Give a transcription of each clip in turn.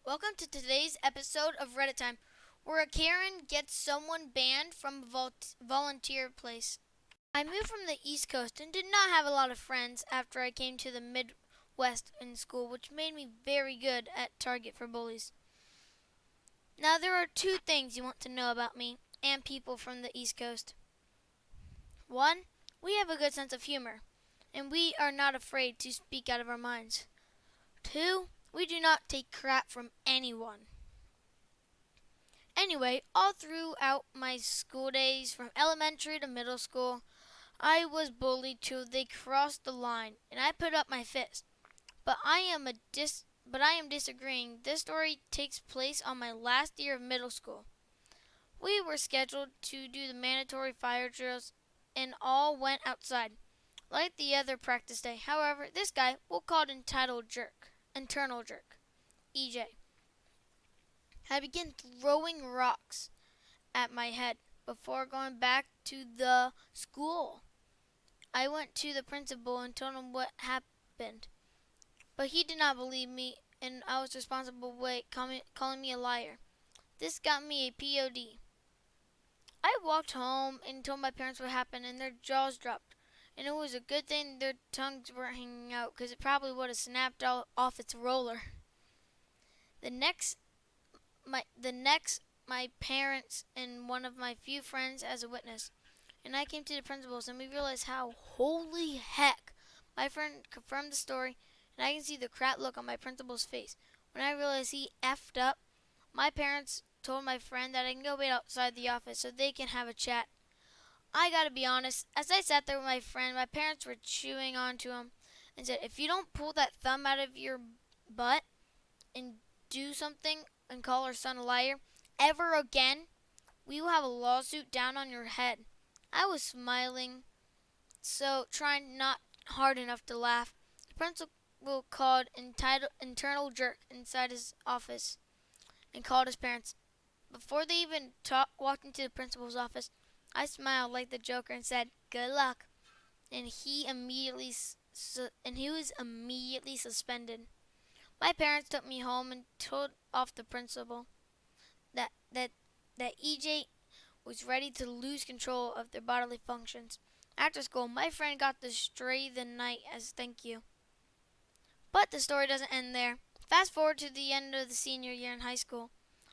Welcome to today's episode of Reddit Time, where a Karen gets someone banned from a volunteer place. I moved from the East Coast and did not have a lot of friends after I came to the Midwest in school, which made me very good at target for bullies. Now, there are two things you want to know about me and people from the East Coast. One, we have a good sense of humor, and we are not afraid to speak out of our minds. Two, we do not take crap from anyone. Anyway, all throughout my school days, from elementary to middle school, I was bullied till they crossed the line, and I put up my fist. But I am disagreeing. This story takes place on my last year of middle school. We were scheduled to do the mandatory fire drills, and all went outside, like the other practice day. However, this guy, we'll call it internal jerk, EJ, had begun throwing rocks at my head before going back to the school. I went to the principal and told him what happened, but he did not believe me, and I was responsible for calling me a liar. This got me a POD. I walked home and told my parents what happened, and their jaws dropped. And it was a good thing their tongues weren't hanging out, because it probably would have snapped off its roller. The next, my parents and one of my few friends as a witness. And I came to the principals, and we realized how holy heck. My friend confirmed the story, and I can see the crap look on my principal's face. When I realized he effed up, my parents told my friend that I can go wait outside the office so they can have a chat. I gotta be honest, as I sat there with my friend, my parents were chewing onto him and said, if you don't pull that thumb out of your butt and do something and call our son a liar ever again, we will have a lawsuit down on your head. I was smiling, so trying not hard enough to laugh. The principal called internal jerk inside his office and called his parents. Before they even walked into the principal's office, I smiled like the Joker and said, "Good luck." And he was immediately suspended. My parents took me home and told off the principal that EJ was ready to lose control of their bodily functions. After school, my friend got to stray the night as thank you. But the story doesn't end there. Fast forward to the end of the senior year in high school.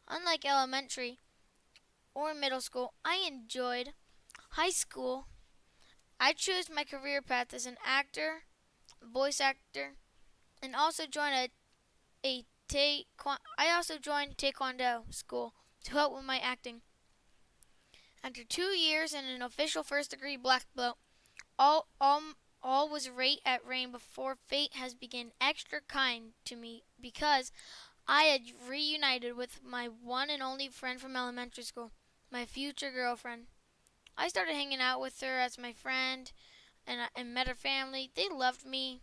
Unlike elementary or middle school, I enjoyed high school. I chose my career path as an actor, voice actor, and also joined I also joined Taekwondo school to help with my acting. After 2 years and an official first-degree black belt, all was right at rain before fate has been extra kind to me because I had reunited with my one and only friend from elementary school, my future girlfriend. I started hanging out with her as my friend and met her family. They loved me,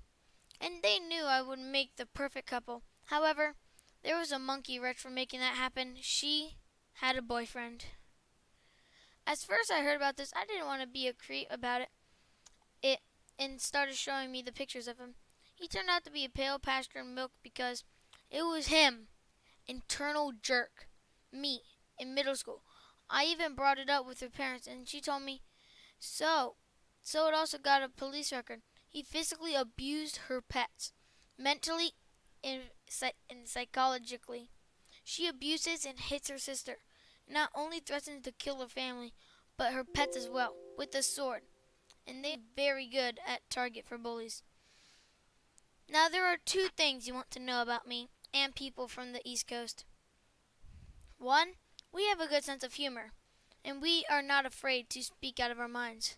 and they knew I would make the perfect couple. However, there was a monkey wrench for making that happen. She had a boyfriend. As first I heard about this, I didn't want to be a creep about it and started showing me the pictures of him. He turned out to be a pale pasture and milk because it was him, internal jerk, me, in middle school. I even brought it up with her parents, and she told me, so it also got a police record. He physically abused her pets, mentally and psychologically. She abuses and hits her sister. Not only threatens to kill her family, but her pets as well, with a sword. And they're very good at target for bullies. Now, there are two things you want to know about me and people from the East Coast. One, we have a good sense of humor, and we are not afraid to speak out of our minds.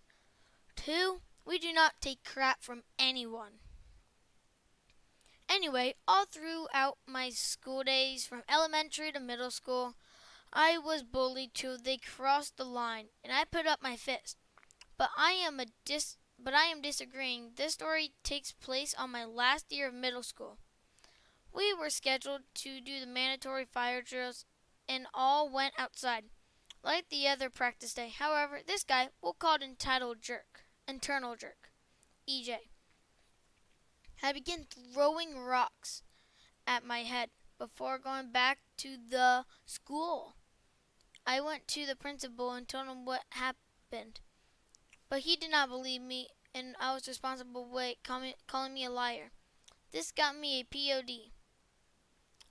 Two, we do not take crap from anyone. Anyway, all throughout my school days, from elementary to middle school, I was bullied till they crossed the line, and I put up my fist. But I am disagreeing. This story takes place on my last year of middle school. We were scheduled to do the mandatory fire drills, and all went outside, like the other practice day. However, this guy, we'll call it internal jerk, EJ, had begun throwing rocks at my head before going back to the school. I went to the principal and told him what happened, but he did not believe me, and I was responsible for calling me a liar. This got me a POD.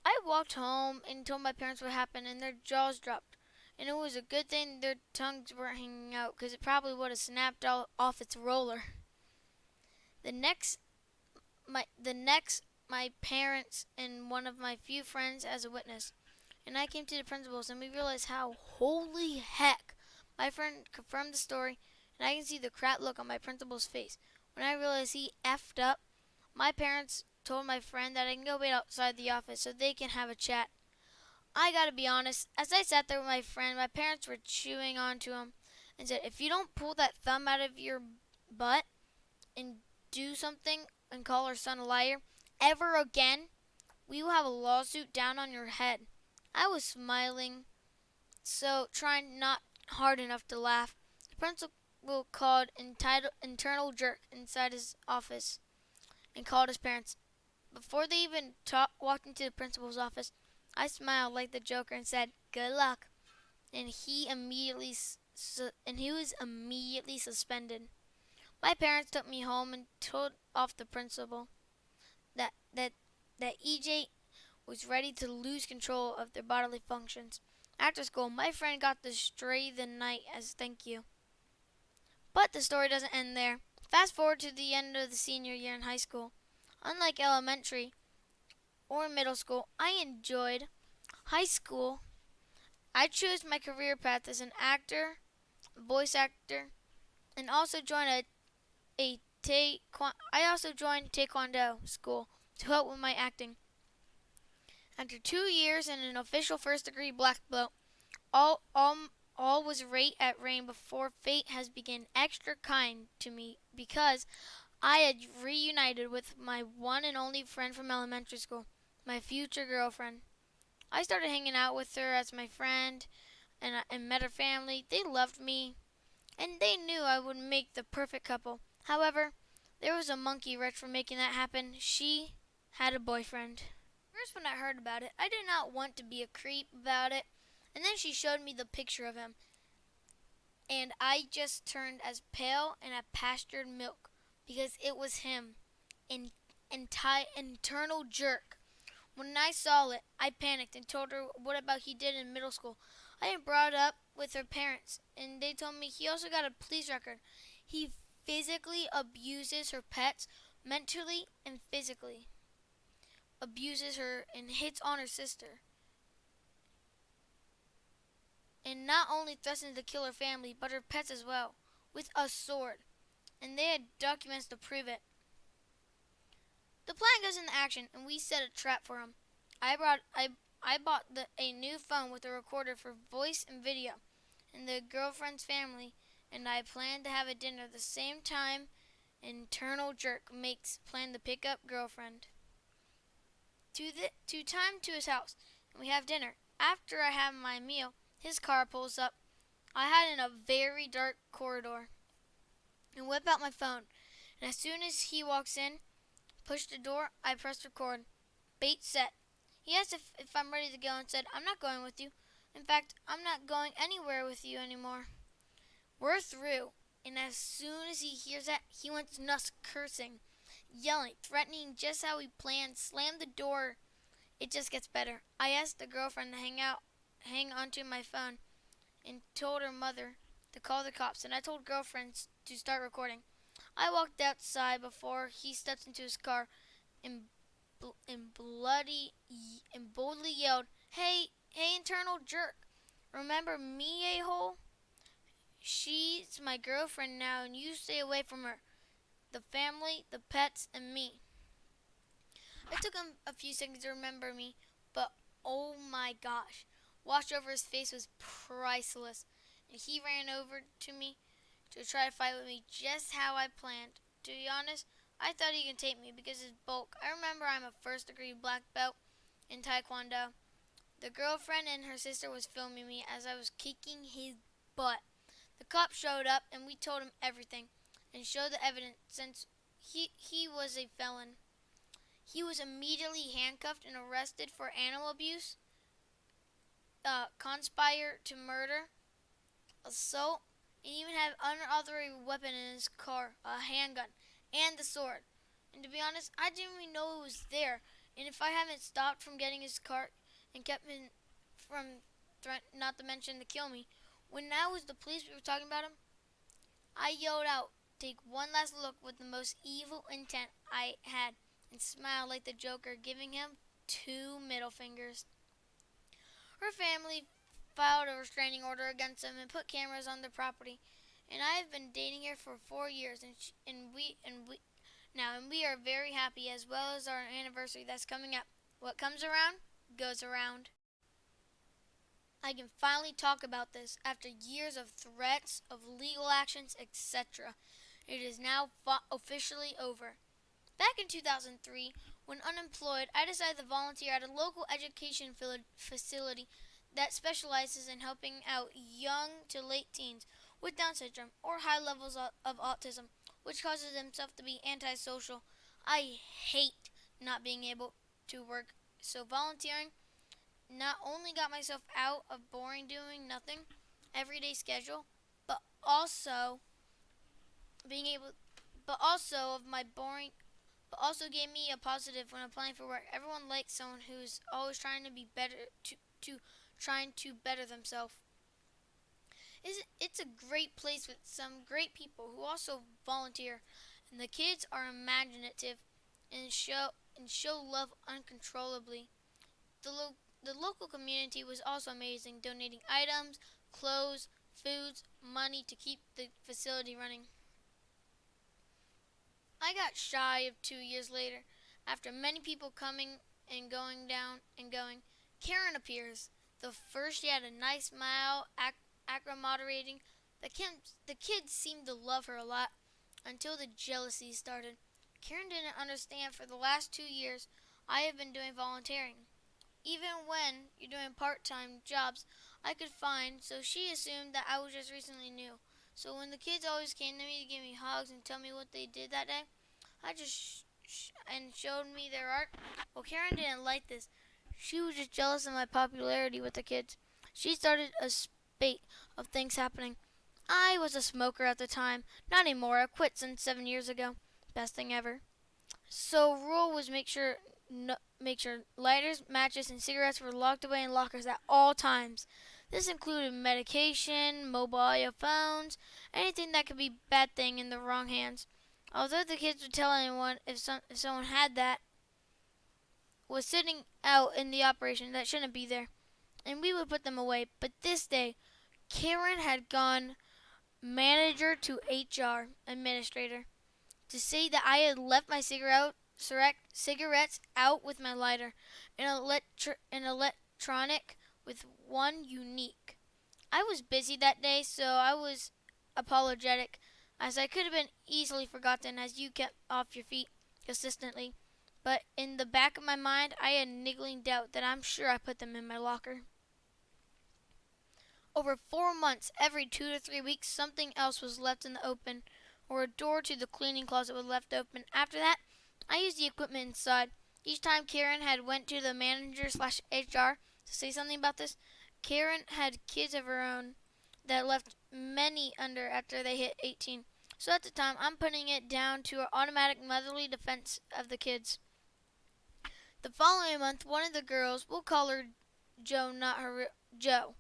I walked home and told my parents what happened, and their jaws dropped. And it was a good thing their tongues weren't hanging out, because it probably would have snapped off its roller. The next, my parents and one of my few friends as a witness. And I came to the principals, and we realized how holy heck. My friend confirmed the story, and I can see the crap look on my principal's face. When I realized he effed up, my parents told my friend that I can go wait outside the office so they can have a chat. I gotta be honest, as I sat there with my friend, my parents were chewing onto him and said, if you don't pull that thumb out of your butt and do something and call our son a liar ever again, we will have a lawsuit down on your head. I was smiling, so trying not hard enough to laugh. The principal called internal jerk inside his office and called his parents. Before they even walked into the principal's office, I smiled like the Joker and said, "Good luck." And he was immediately suspended. My parents took me home and told off the principal that that that EJ was ready to lose control of their bodily functions. After school, my friend got to stray the night as thank you. But the story doesn't end there. Fast forward to the end of the senior year in high school. Unlike elementary or middle school, I enjoyed high school. I chose my career path as an actor, voice actor, and also joined I also joined taekwondo school to help with my acting. After 2 years and an official first degree black belt, all all all was right at rain before fate has been extra kind to me because I had reunited with my one and only friend from elementary school, my future girlfriend. I started hanging out with her as my friend and met her family. They loved me, and they knew I would make the perfect couple. However, there was a monkey wrench for making that happen. She had a boyfriend. First, when I heard about it, I did not want to be a creep about it, and then she showed me the picture of him, and I just turned as pale and as pastured milk because it was him, an internal jerk. When I saw it, I panicked and told her what about he did in middle school. I had brought it up with her parents, and they told me he also got a police record. He physically abuses her pets, mentally and physically. Abuses her and hits on her sister. And not only threatens to kill her family, but her pets as well, with a sword. And they had documents to prove it. The plan goes into action, and we set a trap for him. I bought a new phone with a recorder for voice and video, and the girlfriend's family and I planned to have a dinner the same time internal jerk makes plan to pick up girlfriend. To his house, and we have dinner. After I have my meal, his car pulls up. I hide in a very dark corridor and whip out my phone. And as soon as he walks in, push the door, I press record. Bait set. He asked if I'm ready to go and said, I'm not going with you. In fact, I'm not going anywhere with you anymore. We're through. And as soon as he hears that, he went nuts cursing, yelling, threatening just how we planned, slammed the door. It just gets better. I asked the girlfriend to hang onto my phone, and told her mother to call the cops, and I told girlfriends to start recording. I walked outside before he steps into his car and boldly yelled, hey, internal jerk, remember me, a-hole? She's my girlfriend now, and you stay away from her. The family, the pets, and me. It took him a few seconds to remember me, but oh my gosh. Wash over his face was priceless, and he ran over to me to try to fight with me just how I planned. To be honest, I thought he could take me because of his bulk. I remember I'm a first degree black belt in Taekwondo. The girlfriend and her sister was filming me as I was kicking his butt. The cop showed up and we told him everything and showed the evidence since he was a felon. He was immediately handcuffed and arrested for animal abuse, conspire to murder, assault, and even have an unauthorized weapon in his car, a handgun, and the sword. And to be honest, I didn't even know it was there. And if I haven't stopped from getting his car and kept him from not to mention to kill me, when that was the police we were talking about him, I yelled out, "Take one last look," with the most evil intent I had, and smiled like the Joker, giving him 2 middle fingers. Her family filed a restraining order against him and put cameras on their property. And I have been dating her for 4 years, and we are very happy, as well as our anniversary that's coming up. What comes around goes around. I can finally talk about this after years of threats, of legal actions, etc. It is now officially over. Back in 2003, when unemployed, I decided to volunteer at a local education facility that specializes in helping out young to late teens with Down syndrome or high levels of autism, which causes themselves to be antisocial. I hate not being able to work, so volunteering not only got myself out of boring doing nothing everyday schedule, but also being able but also of my boring but also gave me a positive when applying for work. Everyone likes someone who's always trying to be better to trying to better themselves. It's a great place with some great people who also volunteer, and the kids are imaginative and show love uncontrollably. The local community was also amazing, donating items, clothes, foods, money to keep the facility running. I got shy of 2 years later. After many people coming and going down and going, Karen appears. The first she had a nice smile, acro moderating. The kids seemed to love her a lot until the jealousy started. Karen didn't understand for the last 2 years I have been doing volunteering. Even when you're doing part-time jobs I could find, so she assumed that I was just recently new. So when the kids always came to me to give me hugs and tell me what they did that day, I just and showed me their art. Well, Karen didn't like this. She was just jealous of my popularity with the kids. She started a spate of things happening. I was a smoker at the time. Not anymore. I quit since 7 years ago. Best thing ever. So rule was make sure lighters, matches, and cigarettes were locked away in lockers at all times. This included medication, mobile phones, anything that could be a bad thing in the wrong hands. Although the kids would tell anyone if someone had that was sitting out in the operation that shouldn't be there, and we would put them away. But this day, Karen had gone manager to HR administrator to say that I had left my cigarettes out with my lighter, an electronic with one unique. I was busy that day, so I was apologetic, as I could have been easily forgotten as you kept off your feet consistently. But in the back of my mind, I had a niggling doubt that I'm sure I put them in my locker. Over 4 months, every 2 to 3 weeks, something else was left in the open, or a door to the cleaning closet was left open. After that, I used the equipment inside. Each time Karen had went to the manager slash HR to say something about this, Karen had kids of her own that left many under after they hit 18. So at the time, I'm putting it down to her automatic motherly defense of the kids. The following month, one of the girls, we'll call her Joe, not her Joe,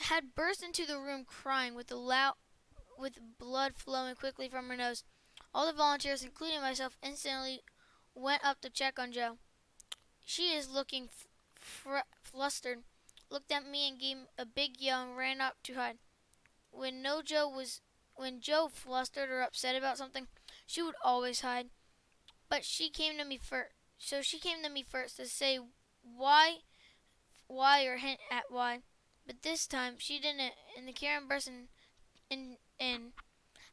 had burst into the room crying with blood flowing quickly from her nose. All the volunteers, including myself, instantly went up to check on Joe. She is looking flustered, looked at me and gave a big yell and ran up to hide. When Joe flustered or upset about something, she would always hide. But she came to me first. So she came to me first to say why or hint at why. But this time she didn't, and the Karen burst in.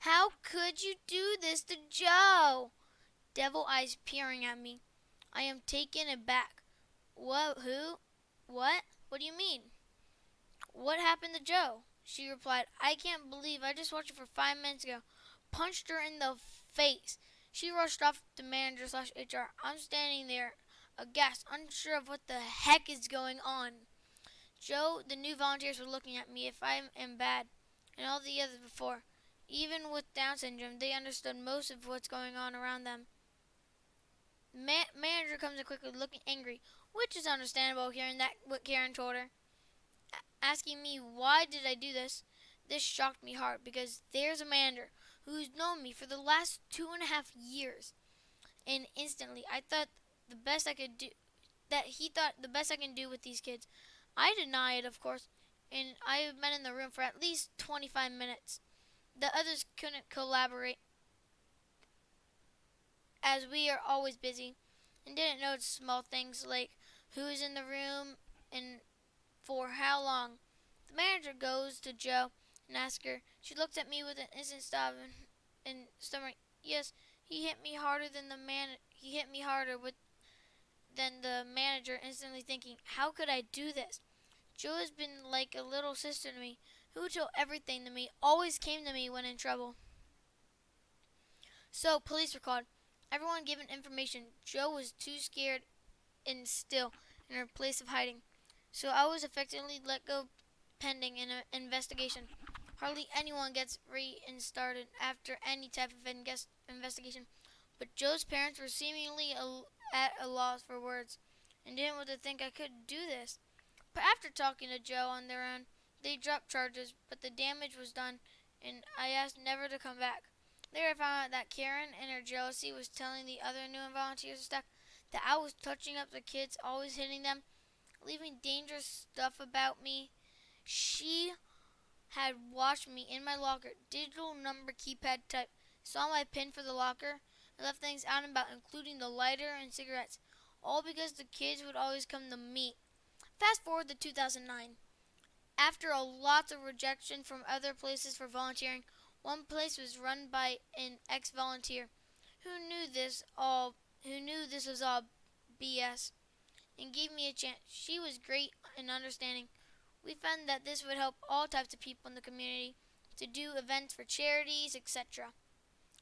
How could you do this to Joe? Devil eyes peering at me. I am taken aback. What? Who? What? What do you mean? What happened to Joe? She replied, I can't believe I just watched her for 5 minutes ago. Punched her in the face. She rushed off to manager slash HR. I'm standing there, aghast, unsure of what the heck is going on. Joe, the new volunteers were looking at me if I am bad, and all the others before. Even with Down syndrome, they understood most of what's going on around them. Manager comes in quickly, looking angry, which is understandable hearing that what Karen told her, asking me why did I do this. This shocked me hard because there's a manager who's known me for the last 2.5 years, and instantly I thought the best I could do that he thought the best I can do with these kids. I deny it, of course, and I have been in the room for at least 25 minutes. The others couldn't collaborate as we are always busy and didn't notice small things like who's in the room and for how long. The manager goes to Joe and asks her. She looks at me with an instant stop and stammering, "Yes, he hit me harder than the man. He hit me harder with than the manager." Instantly thinking, "How could I do this?" Joe has been like a little sister to me, who would tell everything to me, always came to me when in trouble. So police were called. Everyone given information. Joe was too scared and still in her place of hiding. So I was effectively let go pending an investigation. Hardly anyone gets restarted after any type of investigation. But Joe's parents were seemingly at a loss for words and didn't want to think I could do this. But after talking to Joe on their own, they dropped charges, but the damage was done, and I asked never to come back. There I found out that Karen, in her jealousy, was telling the other new volunteers and staff that I was touching up the kids, always hitting them, leaving dangerous stuff about me. She had watched me in my locker, digital number keypad type, saw my pin for the locker, and left things out and about, including the lighter and cigarettes, all because the kids would always come to me. Fast forward to 2009. After a lot of rejection from other places for volunteering, one place was run by an ex-volunteer who knew this was all BS and gave me a chance. She was great and understanding. We found that this would help all types of people in the community to do events for charities, etc.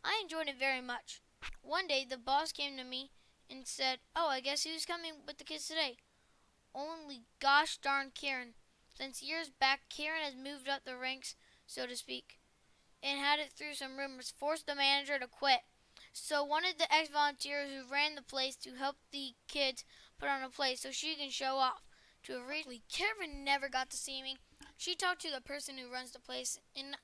I enjoyed it very much. One day the boss came to me and said, "Oh, I guess who's coming with the kids today?" Only gosh darn Karen. Since years back, Karen has moved up the ranks, so to speak, and had it through some rumors, forced the manager to quit. So wanted the ex-volunteer who ran the place to help the kids put on a play so she can show off. To originally, Karen never got to see me. She talked to the person who runs the place, and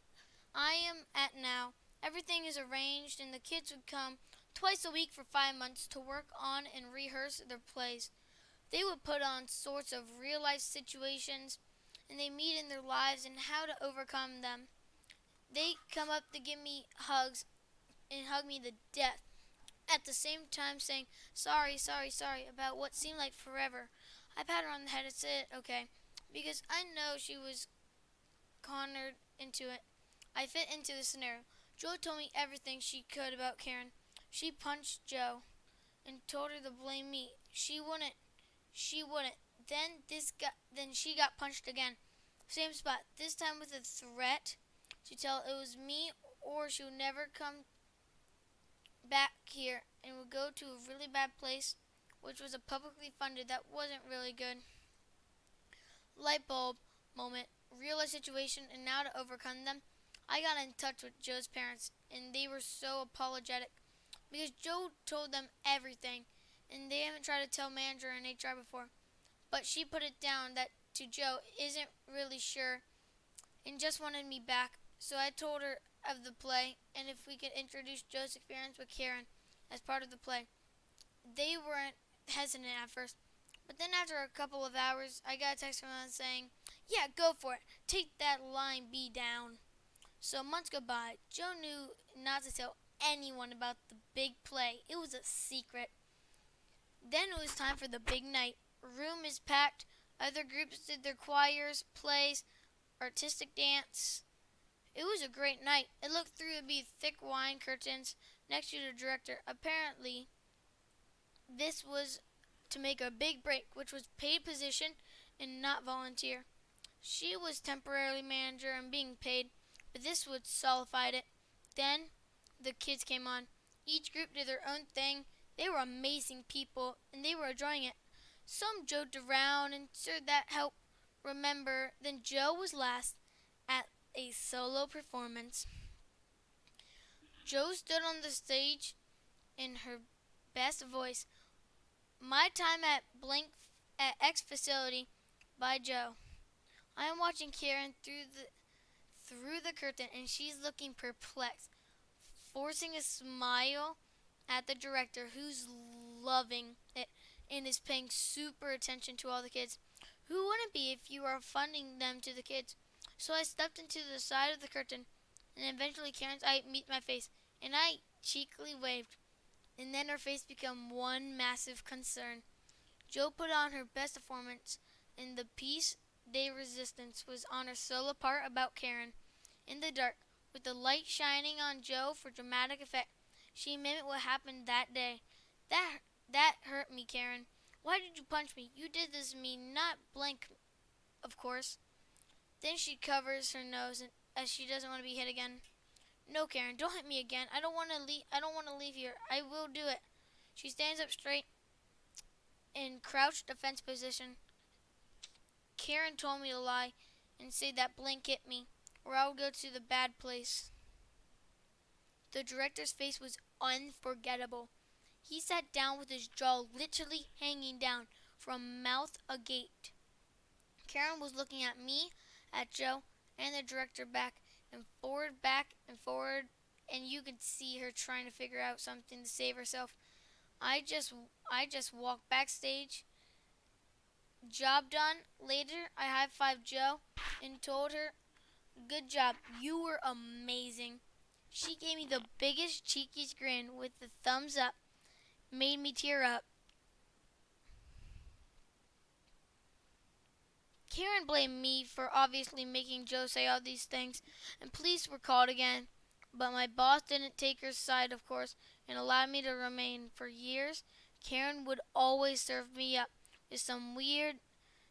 I am at now. Everything is arranged, and the kids would come twice a week for 5 months to work on and rehearse their plays. They would put on sorts of real-life situations, and they meet in their lives and how to overcome them. They come up to give me hugs and hug me to death, at the same time saying, "Sorry, sorry, sorry," about what seemed like forever. I pat her on the head and said, "Okay," because I know she was cornered into it. I fit into the scenario. Joe told me everything she could about Karen. She punched Joe and told her to blame me. She wouldn't. She wouldn't. Then she got punched again. Same spot. This time with a threat to tell it was me or she would never come back here and would go to a really bad place, which was a publicly funded that wasn't really good. Light bulb moment. Real life situation and now to overcome them. I got in touch with Joe's parents and they were so apologetic because Joe told them everything and they haven't tried to tell manager and HR before. But she put it down that to Joe isn't really sure and just wanted me back. So I told her of the play and if we could introduce Joe's experience with Karen as part of the play. They weren't hesitant at first, but then after a couple of hours, I got a text from them saying, "Yeah, go for it. Take that line B down." So months go by. Joe knew not to tell anyone about the big play. It was a secret. Then it was time for the big night. Room is packed. Other groups did their choirs, plays, artistic dance. It was a great night. It looked through to be thick wine curtains next to the director. Apparently, this was to make a big break, which was paid position and not volunteer. She was temporarily manager and being paid, but this would solidify it. Then the kids came on. Each group did their own thing. They were amazing people, and they were enjoying it. Some joked around and sure that helped remember. Then Joe was last at a solo performance. Joe stood on the stage in her best voice. My time at blank at X facility by Joe. I am watching Karen through the curtain and she's looking perplexed, forcing a smile at the director who's loving it and is paying super attention to all the kids. Who wouldn't be if you are funding them to the kids? So I stepped into the side of the curtain and eventually Karen's eye met my face and I cheekily waved and then her face became one massive concern. Jo put on her best performance and the piece de resistance was on her solo part about Karen. In the dark, with the light shining on Jo for dramatic effect, she mimicked what happened that day. That hurt me, Karen. Why did you punch me? You did this to me, not blank, of course. Then she covers her nose as she doesn't want to be hit again. No, Karen, don't hit me again. I don't want to leave. I don't want to leave here. I will do it. She stands up straight in crouched defense position. Karen told me to lie and say that blank hit me, or I would go to the bad place. The director's face was unforgettable. He sat down with his jaw literally hanging down from mouth agape. Karen was looking at me, at Jo, and the director back and forward, and you could see her trying to figure out something to save herself. I just walked backstage. Job done. Later, I high-fived Jo and told her, "Good job. You were amazing." She gave me the biggest, cheekiest grin with the thumbs up. Made me tear up. Karen blamed me for obviously making Jo say all these things, and police were called again. But my boss didn't take her side, of course, and allowed me to remain. For years, Karen would always serve me up with some weird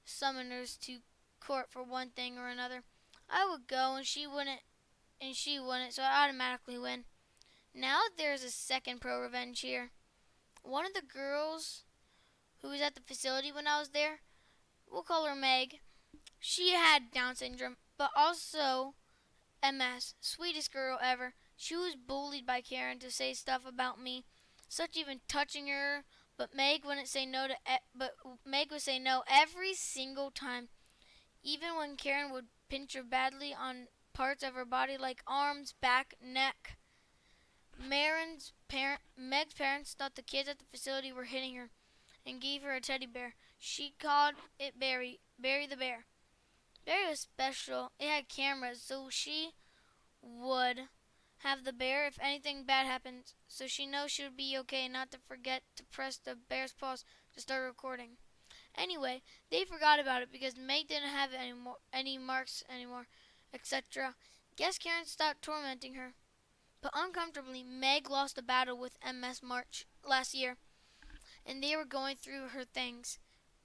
summoners to court for one thing or another. I would go and she wouldn't, so I automatically win. Now there's a second ProRevenge here. One of the girls who was at the facility when I was there, we'll call her Meg. She had Down syndrome, but also MS. Sweetest girl ever. She was bullied by Karen to say stuff about me, such even touching her. But Meg wouldn't say no but Meg would say no every single time, even when Karen would pinch her badly on parts of her body like arms, back, neck. Meg's parents thought the kids at the facility were hitting her and gave her a teddy bear. She called it Barry the bear. Barry was special. It had cameras, so she would have the bear if anything bad happened, so she knows she would be okay and not to forget to press the bear's paws to start recording. Anyway, they forgot about it because Meg didn't have any marks anymore, etc. Guess Karen stopped tormenting her. But uncomfortably, Meg lost the battle with MS March last year, and they were going through her things,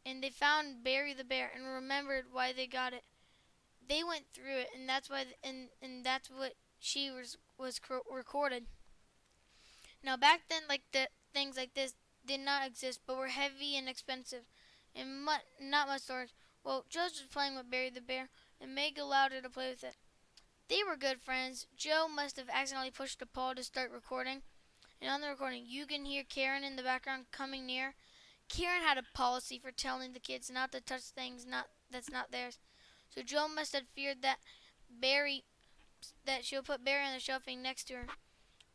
and they found Barry the bear and remembered why they got it. They went through it, and that's why, and that's what she was recorded. Now back then, things like this did not exist, but were heavy and expensive, and not much storage. Well, Joe was playing with Barry the bear, and Meg allowed her to play with it. They were good friends. Joe must have accidentally pushed the paw to start recording, and on the recording, you can hear Karen in the background coming near. Karen had a policy for telling the kids not to touch things that's not theirs. So Joe must have feared that she'll put Barry on the shelving next to her,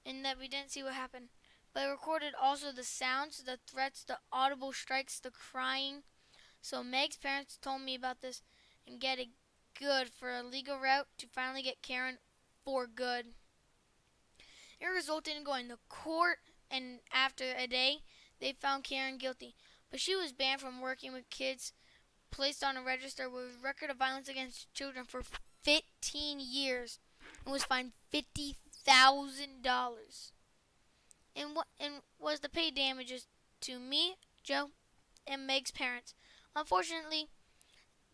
and that we didn't see what happened. But I recorded also the sounds, the threats, the audible strikes, the crying. So Meg's parents told me about this and get it good for a legal route to finally get Karen for good. It resulted in going to court, and after a day, they found Karen guilty. But she was banned from working with kids, placed on a register with a record of violence against children for 15 years, and was fined $50,000. And was to pay damages to me, Joe, and Meg's parents. Unfortunately,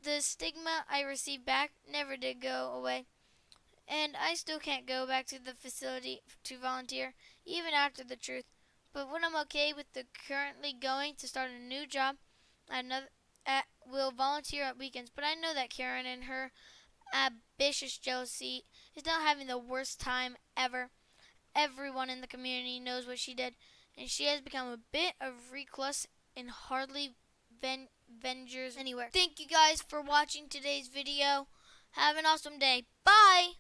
the stigma I received back never did go away. And I still can't go back to the facility to volunteer, even after the truth. But when I'm okay with the currently going to start a new job, another will volunteer at weekends. But I know that Karen and her ambitious jealousy is now having the worst time ever. Everyone in the community knows what she did, and she has become a bit of recluse and hardly ventures anywhere. Thank you guys for watching today's video. Have an awesome day. Bye!